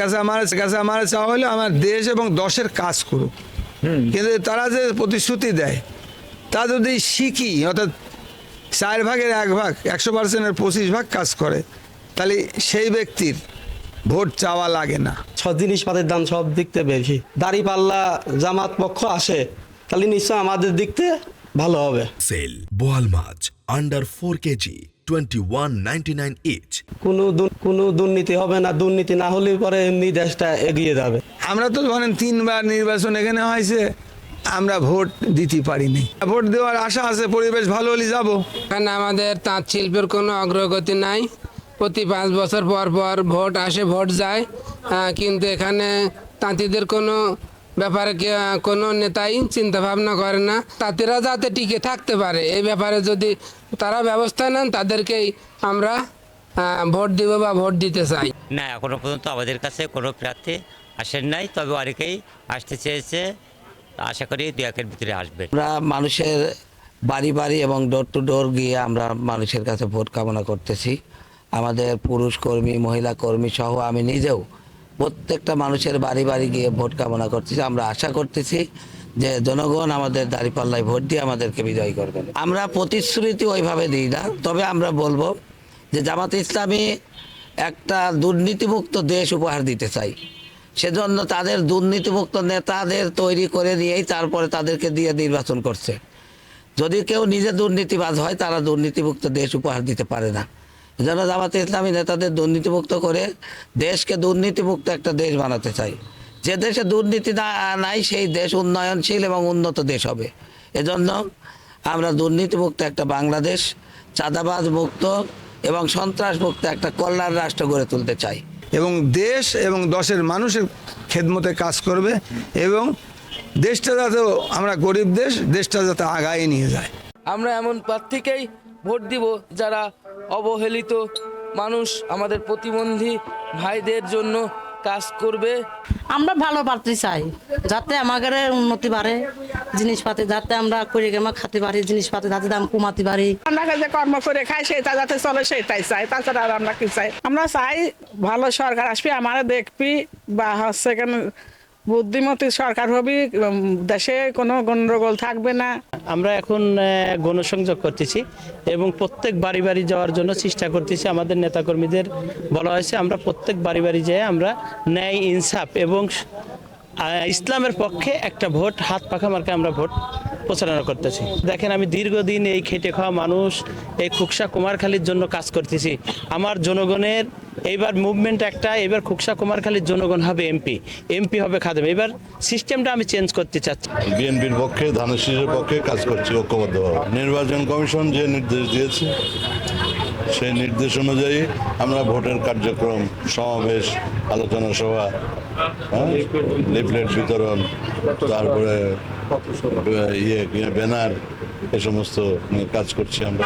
কাছে আমার চাওয়া হলো আমার দেশ এবং দশের কাজ করুক, কিন্তু তারা যে প্রতিশ্রুতি দেয় তা যদি শিখি, অর্থাৎ 4 ভাগের 1 ভাগ 100%-এর 25 ভাগ কাজ করে, তাহলে সেই ব্যক্তির ভোট চাওয়া লাগে না। সব জিনিসপাতির দাম সব দিক থেকে বেশি। দাঁড়িপাল্লা জামাত পক্ষ আসে, তাহলে নিশ্চয় আমাদের দিক থেকে ভালো হবে। সেল বোয়াল মাছ আন্ডার 4 কেজি 21.99 ইচ। কোনো দুর্নীতি হবে না, দুর্নীতি না হলে পরে এমনি দেশটা এগিয়ে যাবে। আমরা তো ধরেন 3 বার নির্বাচন এখানে হয়েছে, আমরা ভোট দিতে পারিনি। ভোট দেওয়ার আশা আছে, পরিবেশ ভালো হলে যাব। এখানে আমাদের তাঁত শিল্পের কোনো অগ্রগতি নাই। প্রতি 5 বছর পর পর ভোট আসে, ভোট যায়, কিন্তু এখানে তাঁতিদের কোনো ব্যাপারে কোনো নেতাই চিন্তা ভাবনা করে না। তাঁতিরা যাতে টিকে থাকতে পারে এই ব্যাপারে যদি তারা ব্যবস্থা নেন, তাদেরকেই আমরা ভোট দিব বা ভোট দিতে চাই। না, এখনো পর্যন্ত আমাদের কাছে কোনো প্রার্থী আসেন নাই, তবে অনেকেই আসতে চেয়েছে। আশা করি 2-1-এর ভিতরে আসবে। আমরা মানুষের বাড়ি বাড়ি এবং ডোর টু ডোর গিয়ে আমরা মানুষের কাছে ভোট কামনা করতেছি। আমাদের পুরুষ কর্মী, মহিলা কর্মী সহ আমি নিজেও প্রত্যেকটা মানুষের বাড়ি বাড়ি গিয়ে ভোট কামনা করতেছি। আমরা আশা করতেছি যে জনগণ আমাদের দাঁড়িপাল্লায় ভোট দিয়ে আমাদেরকে বিজয়ী করবেন। আমরা প্রতিশ্রুতি ওইভাবে দিই না, তবে আমরা বলবো যে জামাত ইসলামী একটা দুর্নীতিমুক্ত দেশ উপহার দিতে চাই। সেজন্য তাদের দুর্নীতিমুক্ত নেতাদের তৈরি করে নিয়েই তারপরে তাদেরকে দিয়ে নির্বাচন করছে। যদি কেউ নিজে দুর্নীতিবাজ হয়, তারা দুর্নীতিমুক্ত দেশ উপহার দিতে পারে না। এজন্য জামাতে ইসলামী নেতাদের দুর্নীতিমুক্ত করে দেশকে দুর্নীতিমুক্ত একটা দেশ বানাতে চাই। যে দেশে দুর্নীতি নাই সেই দেশ উন্নয়নশীল এবং উন্নত দেশ হবে। এজন্য আমরা দুর্নীতিমুক্ত একটা বাংলাদেশ, চাঁদাবাজ মুক্ত এবং সন্ত্রাস মুক্ত একটা কল্যাণ রাষ্ট্র গড়ে তুলতে চাই। এবং দেশ এবং দশের মানুষের খেদমতে কাজ করবে, এবং দেশটা যাতে, আমরা গরিব দেশ, দেশটা যাতে আগায় নিয়ে যায়। আমরা এমন প্রার্থীকেই ভোট দিব যারা অবহেলিত মানুষ, আমাদের প্রতিবন্ধী ভাইদের জন্য কাজ করবে। আমরা ভালো প্রার্থী চাই, যাতে আমাদের উন্নতি বাড়ে, জিনিসপাতি যাতে আমরা করে খাতে পারি, জিনিসপাতি যাতে দাম কমাতে পারি। আমরা যে কর্ম করে খাই সেটা যাতে চলে সেটাই চাই, তাছাড়া আর আমরা কি চাই? আমরা চাই ভালো সরকার আসবে, আমারা দেখবি, বা হচ্ছে কেন বুদ্ধিমতী সরকার হবে, দেশে কোনো গন্ডগোল থাকবে না। আমরা এখন গণসংযোগ করতেছি এবং প্রত্যেক বাড়ি বাড়ি যাওয়ার জন্য চেষ্টা করতেছি। আমাদের নেতাকর্মীদের বলা হয়েছে আমরা প্রত্যেক বাড়ি বাড়ি যেয়ে আমরা ন্যায়, ইনসাফ এবং ইসলামের পক্ষে একটা ভোট, হাত পাখা মার্কে আমরা ভোট প্রচারণা করতেছি। দেখেন, আমি দীর্ঘদিন এই খেটে খাওয়া মানুষ, এই খুকসা কুমারখালীর জন্য কাজ করতেছি। আমার জনগণের এইবার মুভমেন্ট একটা, এবার খুকসা কুমারখালীর জনগণ হবে এমপি হবে খাদেম। এবার সিস্টেমটা আমি চেঞ্জ করতে চাচ্ছি। বিএনপির পক্ষে, ধানের শীষের পক্ষে কাজ করছি ঐক্যবদ্ধভাবে। নির্বাচন কমিশন যে নির্দেশ দিয়েছে সেই নির্দেশ অনুযায়ী আমরা ভোটের কার্যক্রম, সমাবেশ, আলোচনা সভা, লিফলেট বিতরণ, তারপরে ব্যানার, এ সমস্ত কাজ করছি আমরা।